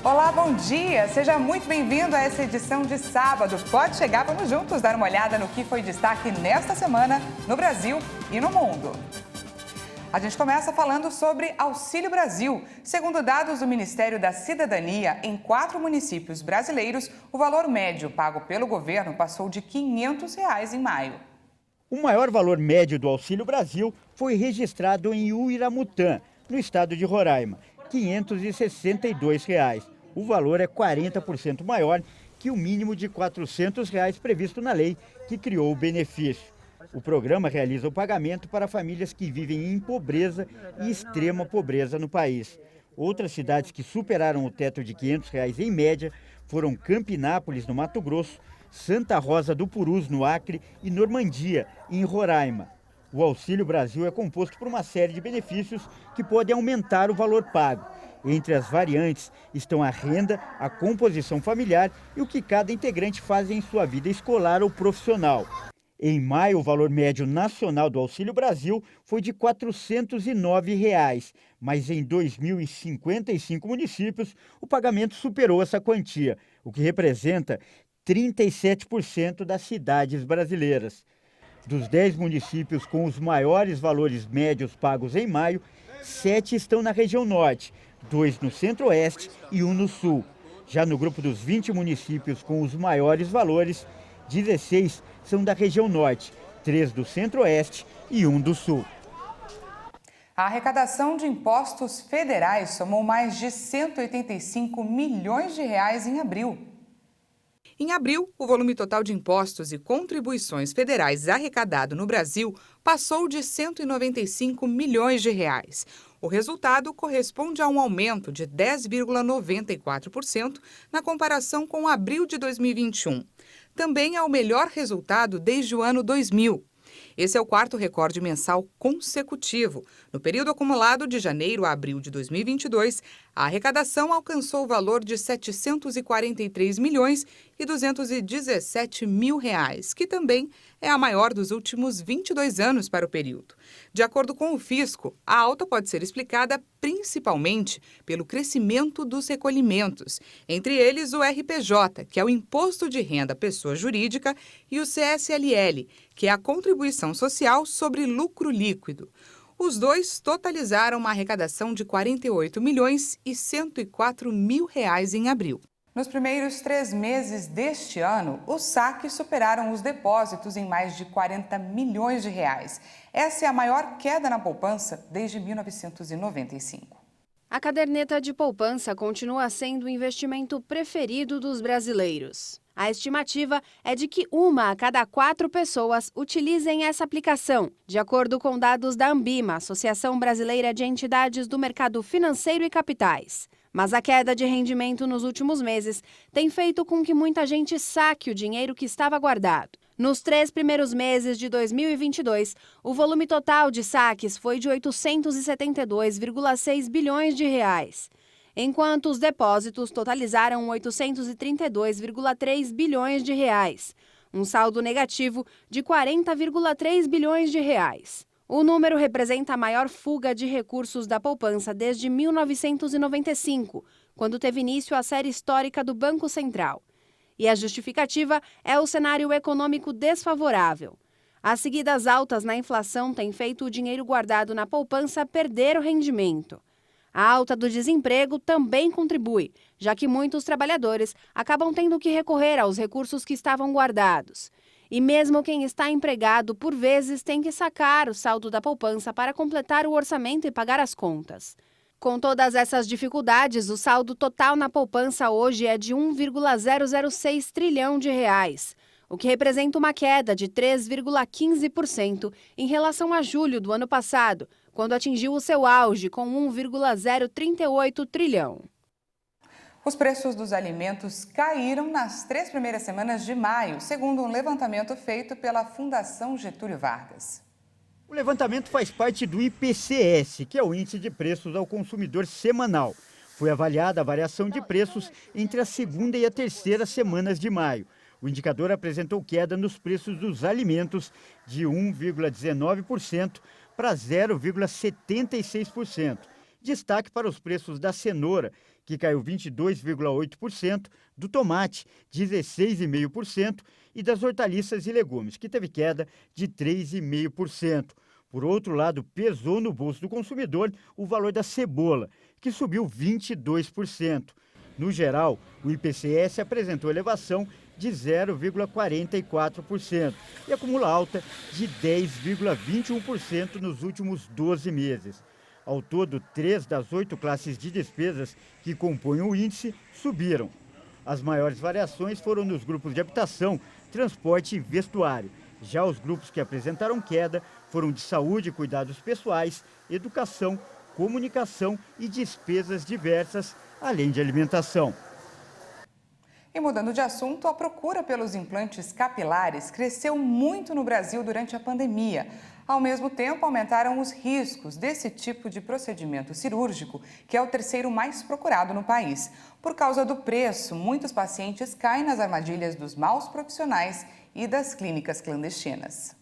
Olá, bom dia! Seja muito bem-vindo a essa edição de sábado. Pode chegar, vamos juntos dar uma olhada no que foi destaque nesta semana no Brasil e no mundo. A gente começa falando sobre Auxílio Brasil. Segundo dados do Ministério da Cidadania, em 4 municípios brasileiros, o valor médio pago pelo governo passou de R$ 500 em maio. O maior valor médio do Auxílio Brasil foi registrado em Uiramutã, no estado de Roraima, R$ 562. O valor é 40% maior que o mínimo de R$ 400 previsto na lei que criou o benefício. O programa realiza o pagamento para famílias que vivem em pobreza e extrema pobreza no país. Outras cidades que superaram o teto de R$ 500 em média foram Campinápolis, no Mato Grosso, Santa Rosa do Purus, no Acre, e Normandia, em Roraima. O Auxílio Brasil é composto por uma série de benefícios que podem aumentar o valor pago. Entre as variantes estão a renda, a composição familiar e o que cada integrante faz em sua vida escolar ou profissional. Em maio, o valor médio nacional do Auxílio Brasil foi de R$ 409, mas em 2.055 municípios o pagamento superou essa quantia, o que representa 37% das cidades brasileiras. Dos 10 municípios com os maiores valores médios pagos em maio, 7 estão na região norte, 2 no centro-oeste e 1 no sul. Já no grupo dos 20 municípios com os maiores valores, 16 são da região norte, 3 do centro-oeste e 1 do sul. A arrecadação de impostos federais somou mais de R$ 185 milhões em abril. Em abril, o volume total de impostos e contribuições federais arrecadado no Brasil passou de R$ 195 milhões. O resultado corresponde a um aumento de 10,94% na comparação com abril de 2021. Também é o melhor resultado desde o ano 2000. Esse é o 4º recorde mensal consecutivo. No período acumulado de janeiro a abril de 2022, a arrecadação alcançou o valor de R$ 743 milhões e 217 mil reais, que também é a maior dos últimos 22 anos para o período. De acordo com o Fisco, a alta pode ser explicada principalmente pelo crescimento dos recolhimentos, entre eles o RPJ, que é o Imposto de Renda à Pessoa Jurídica, e o CSLL, que é a Contribuição Social sobre Lucro Líquido. Os dois totalizaram uma arrecadação de R$ 48 milhões e 104 mil reais em abril. Nos primeiros 3 meses deste ano, os saques superaram os depósitos em mais de R$ 40 milhões. Essa é a maior queda na poupança desde 1995. A caderneta de poupança continua sendo o investimento preferido dos brasileiros. A estimativa é de que 1 a cada 4 pessoas utilizem essa aplicação, de acordo com dados da Ambima, Associação Brasileira de Entidades do Mercado Financeiro e Capitais. Mas a queda de rendimento nos últimos meses tem feito com que muita gente saque o dinheiro que estava guardado. Nos 3 primeiros meses de 2022, o volume total de saques foi de R$ 872,6 bilhões, enquanto os depósitos totalizaram R$ 832,3 bilhões, um saldo negativo de R$ 40,3 bilhões. O número representa a maior fuga de recursos da poupança desde 1995, quando teve início a série histórica do Banco Central. E a justificativa é o cenário econômico desfavorável. As seguidas altas na inflação têm feito o dinheiro guardado na poupança perder o rendimento. A alta do desemprego também contribui, já que muitos trabalhadores acabam tendo que recorrer aos recursos que estavam guardados. E mesmo quem está empregado, por vezes, tem que sacar o saldo da poupança para completar o orçamento e pagar as contas. Com todas essas dificuldades, o saldo total na poupança hoje é de R$ 1,006 trilhão, o que representa uma queda de 3,15% em relação a julho do ano passado, quando atingiu o seu auge com 1,038 trilhão. Os preços dos alimentos caíram nas 3 primeiras semanas de maio, segundo um levantamento feito pela Fundação Getúlio Vargas. O levantamento faz parte do IPCS, que é o Índice de Preços ao Consumidor Semanal. Foi avaliada a variação de preços entre a 2ª e a 3ª semanas de maio. O indicador apresentou queda nos preços dos alimentos de 1,19% para 0,76%. Destaque para os preços da cenoura, que caiu 22,8%, do tomate, 16,5%, e das hortaliças e legumes, que teve queda de 3,5%. Por outro lado, pesou no bolso do consumidor o valor da cebola, que subiu 22%. No geral, o IPCS apresentou elevação de 0,44% e acumula alta de 10,21% nos últimos 12 meses. Ao todo, 3 das 8 classes de despesas que compõem o índice subiram. As maiores variações foram nos grupos de habitação, transporte e vestuário. Já os grupos que apresentaram queda foram de saúde e cuidados pessoais, educação, comunicação e despesas diversas, além de alimentação. E mudando de assunto, a procura pelos implantes capilares cresceu muito no Brasil durante a pandemia. Ao mesmo tempo, aumentaram os riscos desse tipo de procedimento cirúrgico, que é o terceiro mais procurado no país. Por causa do preço, muitos pacientes caem nas armadilhas dos maus profissionais e das clínicas clandestinas.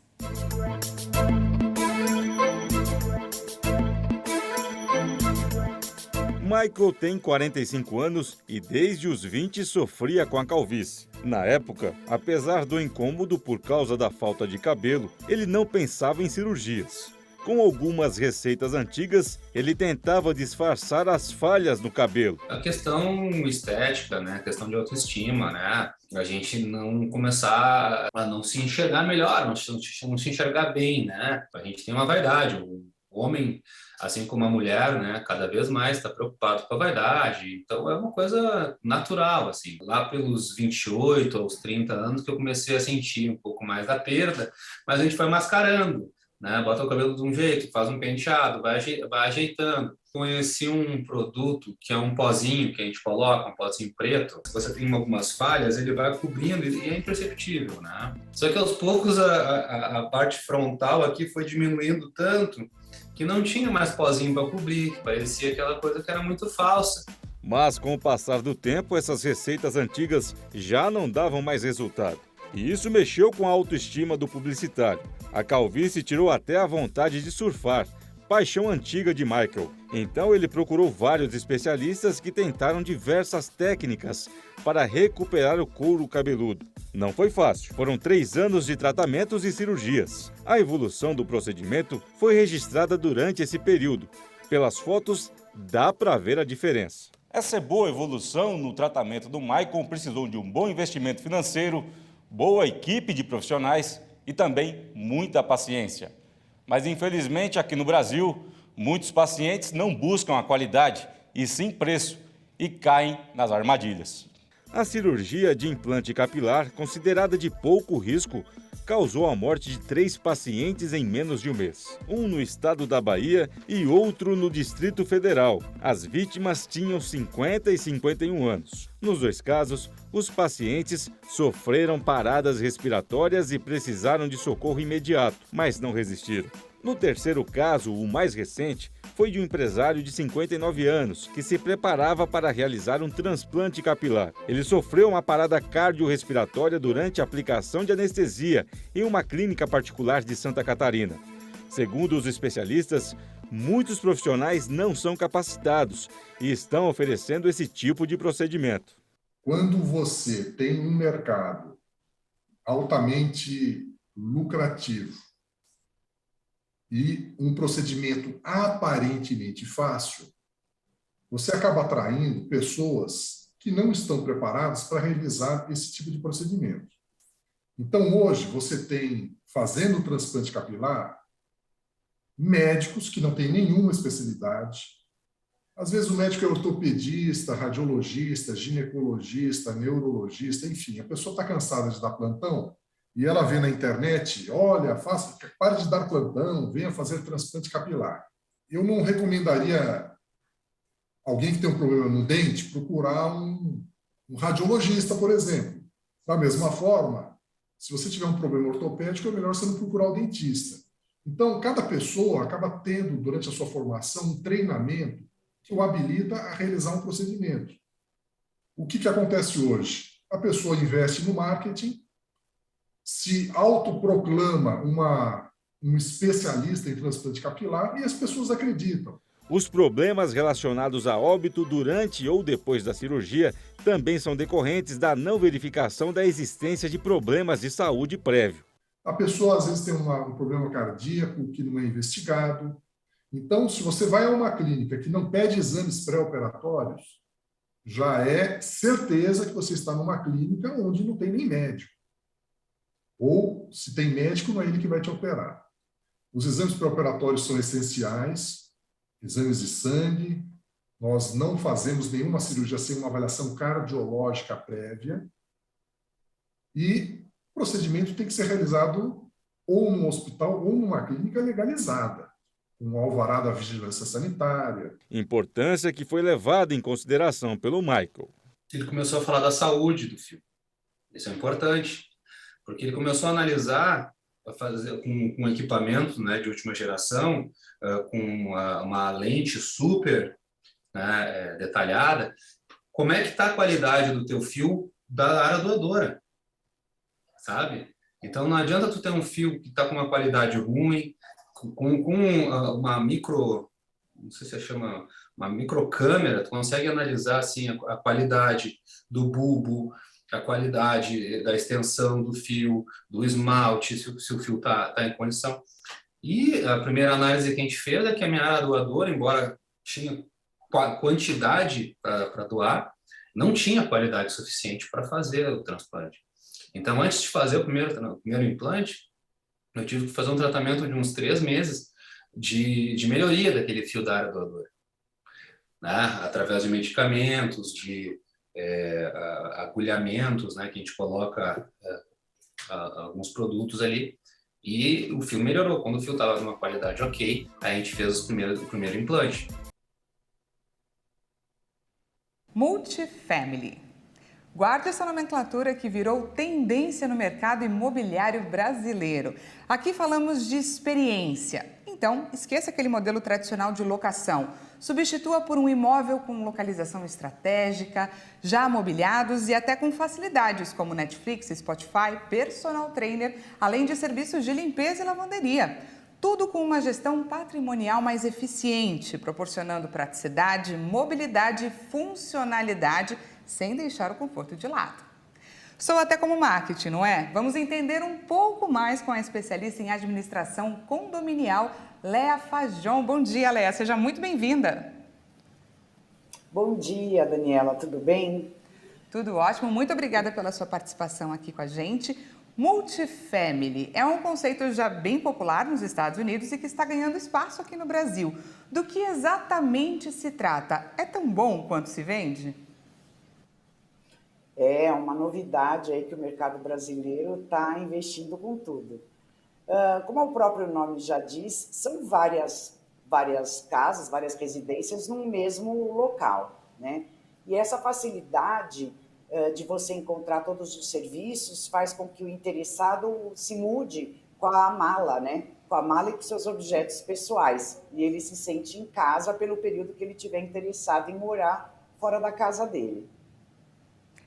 Michael tem 45 anos e desde os 20 sofria com a calvície. Na época, apesar do incômodo por causa da falta de cabelo, ele não pensava em cirurgias. Com algumas receitas antigas, ele tentava disfarçar as falhas no cabelo. A questão estética, né? A questão de autoestima, né? A gente não começar a não se enxergar melhor, não se enxergar bem, né? A gente tem uma vaidade. O homem, assim como a mulher, né, cada vez mais está preocupado com a vaidade. Então, é uma coisa natural, assim. Lá pelos 28 aos 30 anos que eu comecei a sentir um pouco mais da perda, mas a gente foi mascarando, né? Bota o cabelo de um jeito, faz um penteado, vai ajeitando. Conheci um produto que é um pozinho que a gente coloca, um pozinho preto. Se você tem algumas falhas, ele vai cobrindo e é imperceptível, né? Só que aos poucos a parte frontal aqui foi diminuindo tanto que não tinha mais pozinho para cobrir, que parecia aquela coisa que era muito falsa. Mas com o passar do tempo, essas receitas antigas já não davam mais resultado. E isso mexeu com a autoestima do publicitário. A calvície tirou até a vontade de surfar, paixão antiga de Michael. Então ele procurou vários especialistas que tentaram diversas técnicas para recuperar o couro cabeludo. Não foi fácil, foram 3 anos de tratamentos e cirurgias. A evolução do procedimento foi registrada durante esse período. Pelas fotos, dá para ver a diferença. Essa boa evolução no tratamento do Michael precisou de um bom investimento financeiro, boa equipe de profissionais e também muita paciência. Mas, infelizmente, aqui no Brasil, muitos pacientes não buscam a qualidade e sim preço e caem nas armadilhas. A cirurgia de implante capilar, considerada de pouco risco, causou a morte de 3 pacientes em menos de um mês. Um no estado da Bahia e outro no Distrito Federal. As vítimas tinham 50 e 51 anos. Nos 2 casos, os pacientes sofreram paradas respiratórias e precisaram de socorro imediato, mas não resistiram. No terceiro caso, o mais recente, foi de um empresário de 59 anos que se preparava para realizar um transplante capilar. Ele sofreu uma parada cardiorrespiratória durante a aplicação de anestesia em uma clínica particular de Santa Catarina. Segundo os especialistas, muitos profissionais não são capacitados e estão oferecendo esse tipo de procedimento. Quando você tem um mercado altamente lucrativo e um procedimento aparentemente fácil, você acaba atraindo pessoas que não estão preparadas para realizar esse tipo de procedimento. Então, hoje, você tem, fazendo o transplante capilar, médicos que não têm nenhuma especialidade. Às vezes o médico é ortopedista, radiologista, ginecologista, neurologista, enfim, a pessoa está cansada de dar plantão e ela vê na internet, olha, pare de dar plantão, venha fazer transplante capilar. Eu não recomendaria alguém que tem um problema no dente procurar um radiologista, por exemplo. Da mesma forma, se você tiver um problema ortopédico, é melhor você não procurar o dentista. Então, cada pessoa acaba tendo, durante a sua formação, um treinamento que o habilita a realizar um procedimento. O que acontece hoje? A pessoa investe no marketing, se autoproclama um especialista em transplante capilar e as pessoas acreditam. Os problemas relacionados a óbito durante ou depois da cirurgia também são decorrentes da não verificação da existência de problemas de saúde prévio. A pessoa, às vezes, tem um problema cardíaco que não é investigado. Então, se você vai a uma clínica que não pede exames pré-operatórios, já é certeza que você está numa clínica onde não tem nem médico. Ou, se tem médico, não é ele que vai te operar. Os exames pré-operatórios são essenciais, exames de sangue. Nós não fazemos nenhuma cirurgia sem uma avaliação cardiológica prévia. E o procedimento tem que ser realizado ou num hospital ou numa clínica legalizada, com alvará da vigilância sanitária. Importância que foi levada em consideração pelo Michael. Ele começou a falar da saúde do fio. Isso é importante, porque ele começou a analisar, a fazer com equipamento, né, de última geração, com uma lente super, né, detalhada, como é que está a qualidade do teu fio da área doadora, sabe? Então não adianta tu ter um fio que está com uma qualidade ruim, com uma micro, não sei se chama, uma microcâmera, tu consegue analisar assim a qualidade do bulbo, a qualidade da extensão do fio, do esmalte, se o fio está em condição. E a primeira análise que a gente fez é que a minha área doadora, embora tinha quantidade para doar, não tinha qualidade suficiente para fazer o transplante. Então, antes de fazer o primeiro implante, eu tive que fazer um tratamento de uns 3 meses de melhoria daquele fio da área doadora, né? Através de medicamentos, de agulhamentos, né? Que a gente coloca alguns produtos ali, e o fio melhorou. Quando o fio estava numa qualidade ok, a gente fez o primeiro implante. Multifamily. Guarde essa nomenclatura que virou tendência no mercado imobiliário brasileiro. Aqui falamos de experiência. Então, esqueça aquele modelo tradicional de locação. Substitua por um imóvel com localização estratégica, já mobiliados e até com facilidades como Netflix, Spotify, personal trainer, além de serviços de limpeza e lavanderia. Tudo com uma gestão patrimonial mais eficiente, proporcionando praticidade, mobilidade e funcionalidade, sem deixar o conforto de lado. Sou até como marketing, não é? Vamos entender um pouco mais com a especialista em administração condominial, Léa Fajon. Bom dia, Léa. Seja muito bem-vinda. Bom dia, Daniela. Tudo bem? Tudo ótimo. Muito obrigada pela sua participação aqui com a gente. Multifamily é um conceito já bem popular nos Estados Unidos e que está ganhando espaço aqui no Brasil. Do que exatamente se trata? É tão bom quanto se vende? É uma novidade aí que o mercado brasileiro está investindo com tudo. Como o próprio nome já diz, são várias casas, várias residências num mesmo local, né? E essa facilidade de você encontrar todos os serviços faz com que o interessado se mude com a mala, né? Com a mala e com seus objetos pessoais. E ele se sente em casa pelo período que ele estiver interessado em morar fora da casa dele.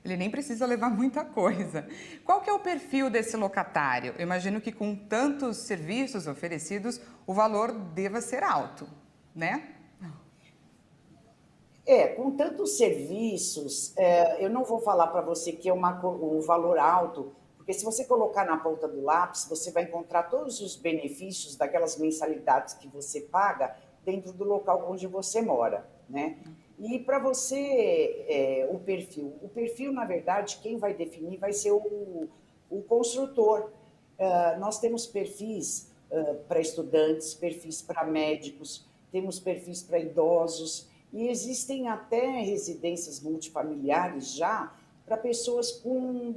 Ele nem precisa levar muita coisa. Qual que é o perfil desse locatário? Eu imagino que com tantos serviços oferecidos, o valor deva ser alto, né? Com tantos serviços, eu não vou falar para você que é um valor alto, porque se você colocar na ponta do lápis, você vai encontrar todos os benefícios daquelas mensalidades que você paga dentro do local onde você mora, né? E para você, o perfil, na verdade, quem vai definir vai ser o construtor. Nós temos perfis para estudantes, perfis para médicos, temos perfis para idosos, e existem até residências multifamiliares já para pessoas com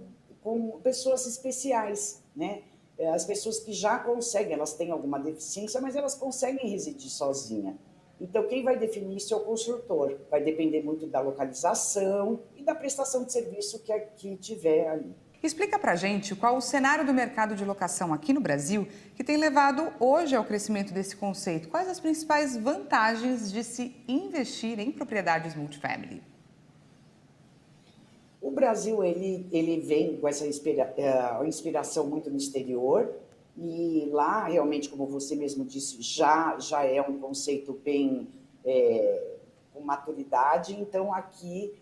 pessoas especiais, né? As pessoas que já conseguem, elas têm alguma deficiência, mas elas conseguem residir sozinha. Então, quem vai definir isso é o construtor. Vai depender muito da localização e da prestação de serviço que tiver ali. Explica pra gente qual o cenário do mercado de locação aqui no Brasil que tem levado hoje ao crescimento desse conceito. Quais as principais vantagens de se investir em propriedades multifamily? O Brasil, ele vem com essa inspiração muito no exterior. E lá, realmente, como você mesmo disse, já é um conceito bem com maturidade. Então, aqui,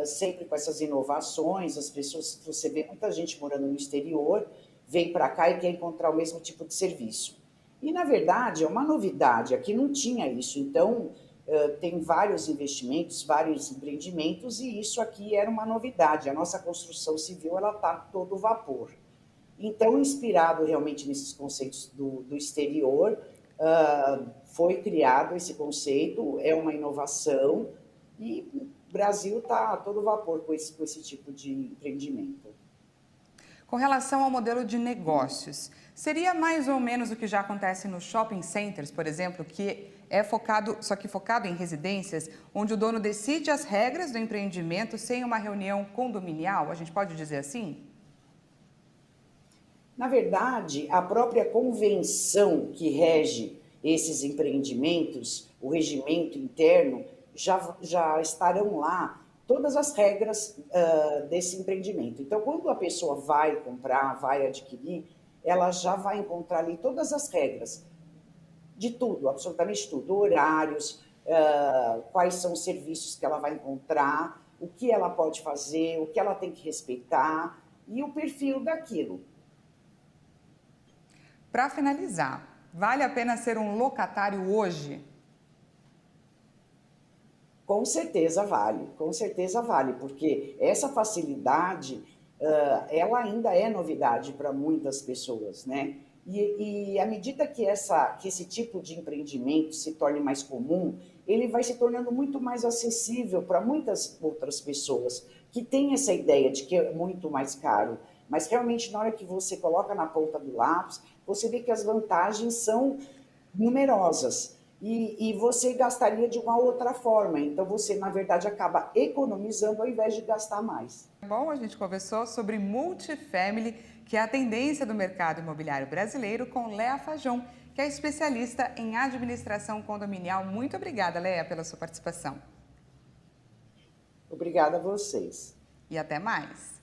sempre com essas inovações, as pessoas, você vê muita gente morando no exterior, vem para cá e quer encontrar o mesmo tipo de serviço. E, na verdade, é uma novidade, aqui não tinha isso. Então, tem vários investimentos, vários empreendimentos, e isso aqui era uma novidade. A nossa construção civil está todo vapor. Então, inspirado realmente nesses conceitos do exterior, foi criado esse conceito, é uma inovação, e o Brasil está a todo vapor com esse tipo de empreendimento. Com relação ao modelo de negócios, seria mais ou menos o que já acontece nos shopping centers, por exemplo, que é focado em residências, onde o dono decide as regras do empreendimento sem uma reunião condominial? A gente pode dizer assim? Na verdade, a própria convenção que rege esses empreendimentos, o regimento interno, já estarão lá todas as regras desse empreendimento. Então, quando a pessoa vai comprar, vai adquirir, ela já vai encontrar ali todas as regras de tudo, absolutamente tudo, horários, quais são os serviços que ela vai encontrar, o que ela pode fazer, o que ela tem que respeitar e o perfil daquilo. Para finalizar, vale a pena ser um locatário hoje? Com certeza vale, porque essa facilidade, ela ainda é novidade para muitas pessoas, né? E à medida que esse tipo de empreendimento se torne mais comum, ele vai se tornando muito mais acessível para muitas outras pessoas que têm essa ideia de que é muito mais caro. Mas realmente, na hora que você coloca na ponta do lápis, você vê que as vantagens são numerosas. E você gastaria de uma outra forma. Então, você, na verdade, acaba economizando ao invés de gastar mais. Bom, a gente conversou sobre multifamily, que é a tendência do mercado imobiliário brasileiro, com Léa Fajon, que é especialista em administração condominial. Muito obrigada, Léa, pela sua participação. Obrigada a vocês. E até mais.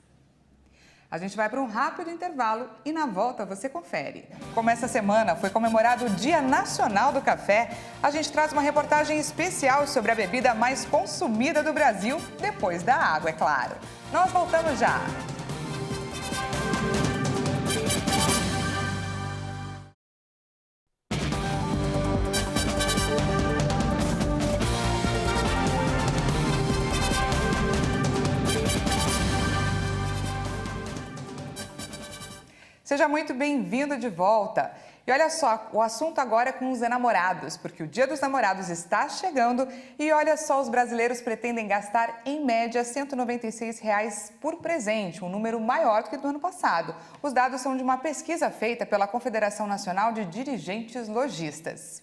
A gente vai para um rápido intervalo e na volta você confere. Como essa semana foi comemorado o Dia Nacional do Café, a gente traz uma reportagem especial sobre a bebida mais consumida do Brasil, depois da água, é claro. Nós voltamos já. Seja muito bem-vindo de volta. E olha só, o assunto agora é com os enamorados, porque o Dia dos Namorados está chegando e olha só, os brasileiros pretendem gastar, em média, R$ 196 por presente, um número maior do que do ano passado. Os dados são de uma pesquisa feita pela Confederação Nacional de Dirigentes Lojistas.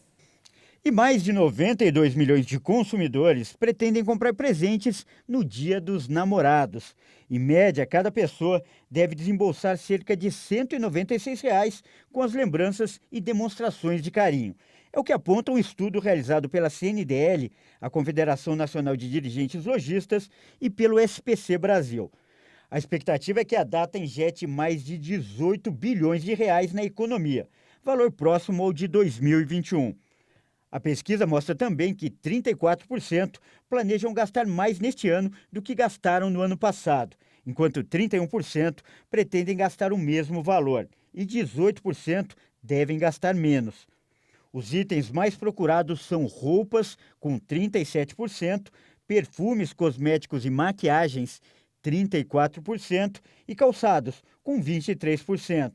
E mais de 92 milhões de consumidores pretendem comprar presentes no Dia dos Namorados. Em média, cada pessoa deve desembolsar cerca de R$ 196 com as lembranças e demonstrações de carinho. É o que aponta um estudo realizado pela CNDL, a Confederação Nacional de Dirigentes Lojistas, e pelo SPC Brasil. A expectativa é que a data injete mais de 18 bilhões de reais na economia, valor próximo ao de 2021. A pesquisa mostra também que 34% planejam gastar mais neste ano do que gastaram no ano passado, enquanto 31% pretendem gastar o mesmo valor e 18% devem gastar menos. Os itens mais procurados são roupas, com 37%, perfumes, cosméticos e maquiagens, 34%, e calçados, com 23%.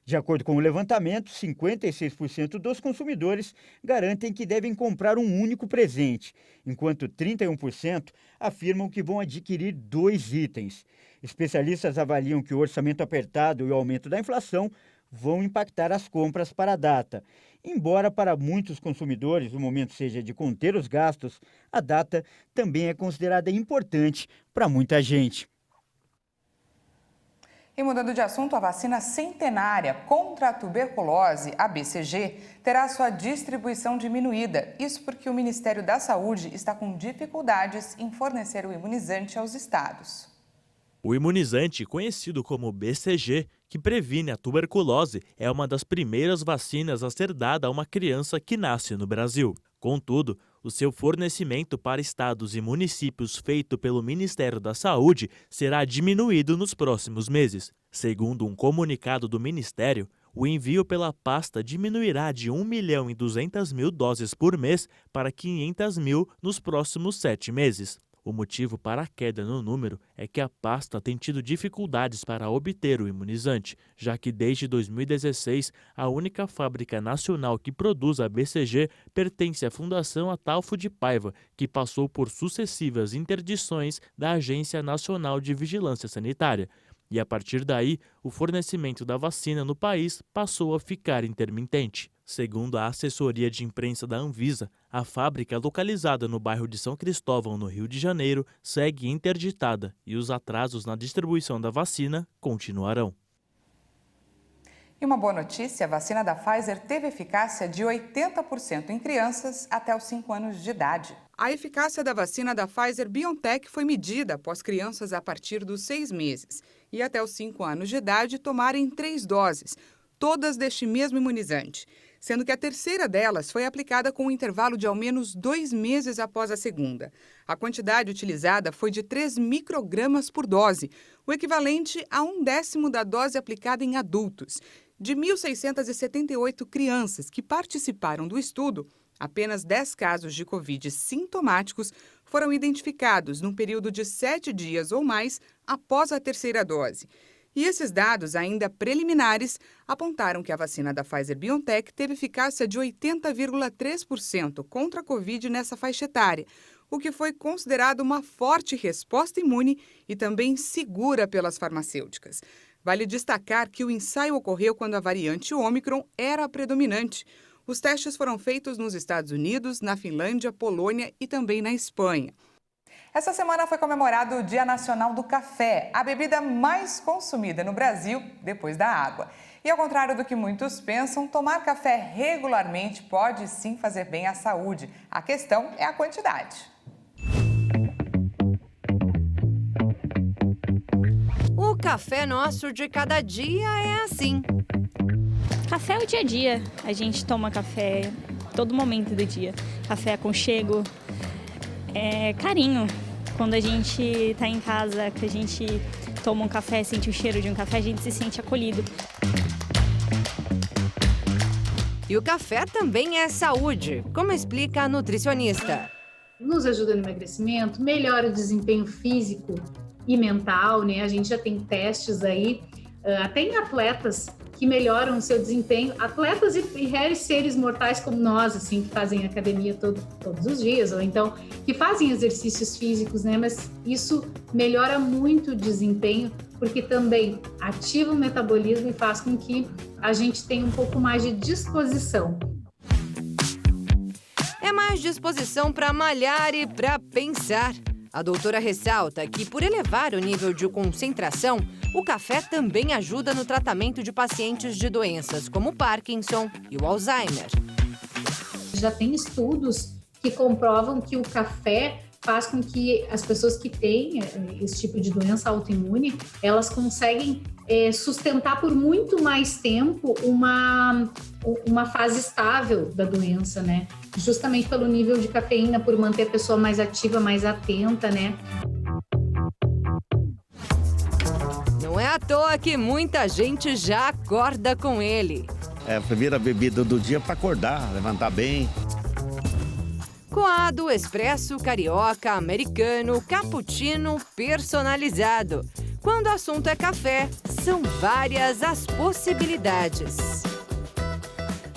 De acordo com o levantamento, 56% dos consumidores garantem que devem comprar um único presente, enquanto 31% afirmam que vão adquirir 2 itens. Especialistas avaliam que o orçamento apertado e o aumento da inflação vão impactar as compras para a data. Embora para muitos consumidores o momento seja de conter os gastos, a data também é considerada importante para muita gente. E mudando de assunto, a vacina centenária contra a tuberculose, a BCG, terá sua distribuição diminuída. Isso porque o Ministério da Saúde está com dificuldades em fornecer o imunizante aos estados. O imunizante, conhecido como BCG, que previne a tuberculose, é uma das primeiras vacinas a ser dada a uma criança que nasce no Brasil. Contudo, O seu fornecimento para estados e municípios feito pelo Ministério da Saúde será diminuído nos próximos meses. Segundo um comunicado do Ministério, o envio pela pasta diminuirá de 1.200.000 doses por mês para 500.000 nos próximos 7 meses. O motivo para a queda no número é que a pasta tem tido dificuldades para obter o imunizante, já que desde 2016 a única fábrica nacional que produz a BCG pertence à Fundação Atalfo de Paiva, que passou por sucessivas interdições da Agência Nacional de Vigilância Sanitária. E a partir daí, o fornecimento da vacina no país passou a ficar intermitente. Segundo a assessoria de imprensa da Anvisa, a fábrica localizada no bairro de São Cristóvão, no Rio de Janeiro, segue interditada e os atrasos na distribuição da vacina continuarão. E uma boa notícia, a vacina da Pfizer teve eficácia de 80% em crianças até os 5 anos de idade. A eficácia da vacina da Pfizer-BioNTech foi medida após crianças a partir dos 6 meses e até os 5 anos de idade tomarem 3 doses, todas deste mesmo imunizante, sendo que a terceira delas foi aplicada com um intervalo de ao menos 2 meses após a segunda. A quantidade utilizada foi de 3 microgramas por dose, o equivalente a 1/10 da dose aplicada em adultos. De 1.678 crianças que participaram do estudo, apenas 10 casos de Covid sintomáticos foram identificados num período de 7 dias ou mais após a terceira dose. E esses dados, ainda preliminares, apontaram que a vacina da Pfizer-BioNTech teve eficácia de 80,3% contra a Covid nessa faixa etária, o que foi considerado uma forte resposta imune e também segura pelas farmacêuticas. Vale destacar que o ensaio ocorreu quando a variante Ômicron era a predominante. Os testes foram feitos nos Estados Unidos, na Finlândia, Polônia e também na Espanha. Essa semana foi comemorado o Dia Nacional do Café, a bebida mais consumida no Brasil depois da água. E ao contrário do que muitos pensam, tomar café regularmente pode sim fazer bem à saúde. A questão é a quantidade. O café nosso de cada dia é assim. Café é o dia a dia. A gente toma café todo momento do dia. Café é aconchego, é carinho. Quando a gente está em casa, que a gente toma um café, sente o cheiro de um café, a gente se sente acolhido. E o café também é saúde, como explica a nutricionista. Nos ajuda no emagrecimento, melhora o desempenho físico e mental, né? A gente já tem testes aí, até em atletas que melhoram o seu desempenho, atletas e réis seres mortais como nós, assim, que fazem academia todos os dias, ou então que fazem exercícios físicos, né? Mas isso melhora muito o desempenho, porque também ativa o metabolismo e faz com que a gente tenha um pouco mais de disposição. É mais disposição para malhar e para pensar. A doutora ressalta que, por elevar o nível de concentração, o café também ajuda no tratamento de pacientes de doenças como o Parkinson e o Alzheimer. Já tem estudos que comprovam que o café faz com que as pessoas que têm esse tipo de doença autoimune, elas conseguem sustentar por muito mais tempo uma fase estável da doença, né? Justamente pelo nível de cafeína, por manter a pessoa mais ativa, mais atenta, né? Não é à toa que muita gente já acorda com ele. É a primeira bebida do dia para acordar, levantar bem. Coado, expresso, carioca, americano, cappuccino, personalizado. Quando o assunto é café, são várias as possibilidades.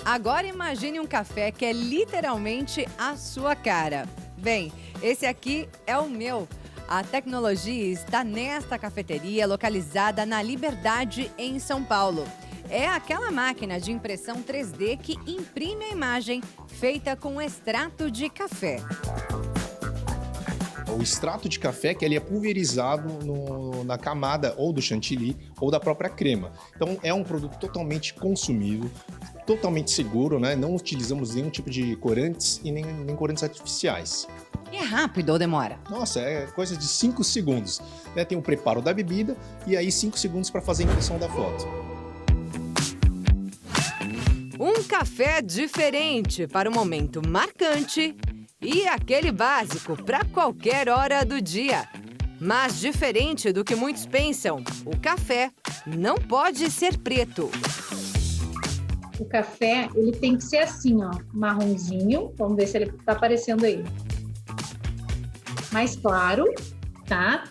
Agora imagine um café que é literalmente a sua cara. Bem, esse aqui é o meu. A tecnologia está nesta cafeteria localizada na Liberdade, em São Paulo. É aquela máquina de impressão 3D que imprime a imagem feita com extrato de café. O extrato de café que ele é pulverizado na camada ou do chantilly ou da própria crema. Então é um produto totalmente consumível, totalmente seguro, né? Não utilizamos nenhum tipo de corantes e nem corantes artificiais. E é rápido ou demora? Nossa, é coisa de 5 segundos. Né? Tem o preparo da bebida e aí 5 segundos para fazer a impressão da foto. Um café diferente para um momento marcante e aquele básico para qualquer hora do dia. Mas diferente do que muitos pensam, o café não pode ser preto. O café, ele tem que ser assim, ó, marronzinho. Vamos ver se ele tá aparecendo aí. Mais claro, tá?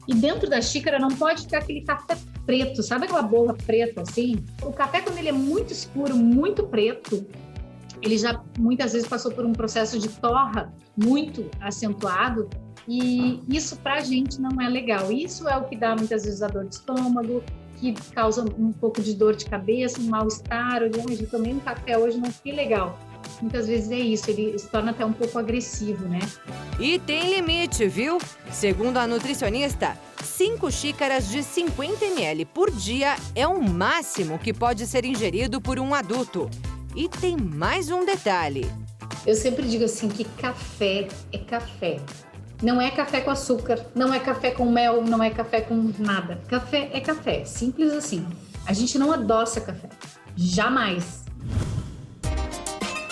E dentro da xícara não pode ficar aquele café preto, sabe aquela borra preta assim? O café, quando ele é muito escuro, muito preto, ele já muitas vezes passou por um processo de torra muito acentuado e isso pra gente não é legal. Isso é o que dá muitas vezes a dor de estômago, que causa um pouco de dor de cabeça, um mal-estar, eu tomei um café hoje, não fiquei legal. Muitas vezes é isso, ele se torna até um pouco agressivo, né? E tem limite, viu? Segundo a nutricionista, 5 xícaras de 50 ml por dia é o máximo que pode ser ingerido por um adulto. E tem mais um detalhe. Eu sempre digo assim que café é café. Não é café com açúcar, não é café com mel, não é café com nada. Café é café, simples assim. A gente não adoça café, jamais.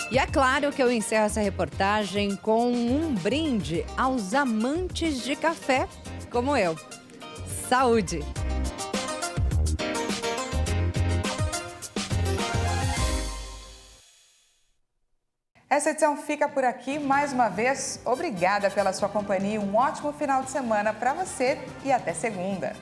E é claro que eu encerro essa reportagem com um brinde aos amantes de café, como eu. Saúde! Essa edição fica por aqui. Mais uma vez, obrigada pela sua companhia. Um ótimo final de semana para você e até segunda.